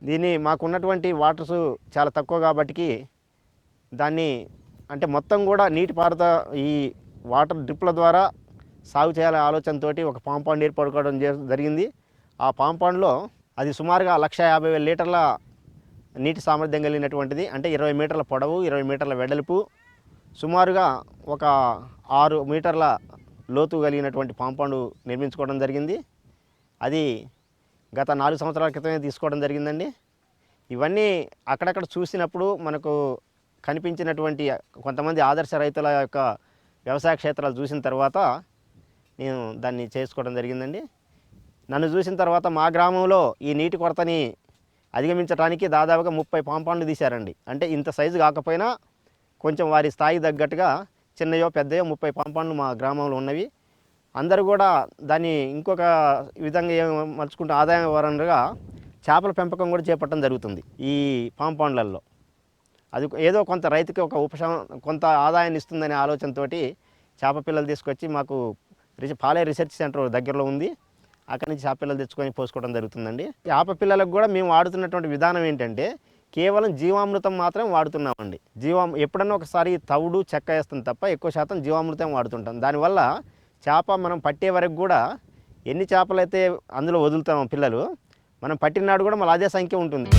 దీన్ని మాకున్నటువంటి వాటర్స్ చాలా తక్కువ కాబట్టి దాన్ని అంటే మొత్తం కూడా నీటిపారుదల ఈ వాటర్ డ్రిప్ల ద్వారా సాగు చేయాలనే ఆలోచనతోటి ఒక పామ్ పాండ్ ఏర్పడుకోవడం జరిగింది. ఆ పామ్ పాండ్లో అది సుమారుగా 1,50,000 లీటర్ల నీటి సామర్థ్యం కలిగినటువంటిది. అంటే 20 మీటర్ల పొడవు, 20 మీటర్ల వెడల్పు, సుమారుగా ఒక 6 మీటర్ల లోతు కలిగినటువంటి పామ్ పాండ్ నిర్మించుకోవడం జరిగింది. అది గత 4 సంవత్సరాల క్రితమే తీసుకోవడం జరిగిందండి. ఇవన్నీ అక్కడక్కడ చూసినప్పుడు మనకు కనిపించినటువంటి కొంతమంది ఆదర్శ రైతుల యొక్క వ్యవసాయ క్షేత్రాలు చూసిన తర్వాత నేను దాన్ని చేసుకోవడం జరిగిందండి. నన్ను చూసిన తర్వాత మా గ్రామంలో ఈ నీటి కొరతని అధిగమించడానికి దాదాపుగా 30 పామ్ పాండ్లు తీశారండి. అంటే ఇంత సైజు కాకపోయినా కొంచెం వారి స్థాయి తగ్గట్టుగా చిన్నయో పెద్దయో 30 పామ్ పాండ్లు మా గ్రామంలో ఉన్నవి. అందరూ కూడా దాన్ని ఇంకొక విధంగా మలుచుకుంటూ ఆదాయ వనరుగా చేపల పెంపకం కూడా చేపట్టడం జరుగుతుంది ఈ పామ్ పాండ్లలో. అది ఏదో కొంత రైతుకి ఒక కొంత ఆదాయాన్ని ఇస్తుందనే ఆలోచనతోటి చేప పిల్లలు తీసుకొచ్చి మాకు పాలే రీసెర్చ్ సెంటర్ దగ్గరలో ఉంది. అక్కడి నుంచి చేప పిల్లలు తెచ్చుకొని పోసుకోవడం జరుగుతుందండి. చేప పిల్లలకు కూడా మేము వాడుతున్నటువంటి విధానం ఏంటంటే కేవలం జీవామృతం మాత్రం వాడుతున్నామండి. ఎప్పుడన్నా ఒకసారి తవుడు చెక్క వేస్తాం తప్ప ఎక్కువ శాతం జీవామృతం వాడుతుంటాం. దానివల్ల చేప మనం పట్టే వరకు కూడా ఎన్ని చేపలు అయితే అందులో వదులుతామో పిల్లలు, మనం పట్టినాడు కూడా మళ్ళీ అదే సంఖ్య ఉంటుంది.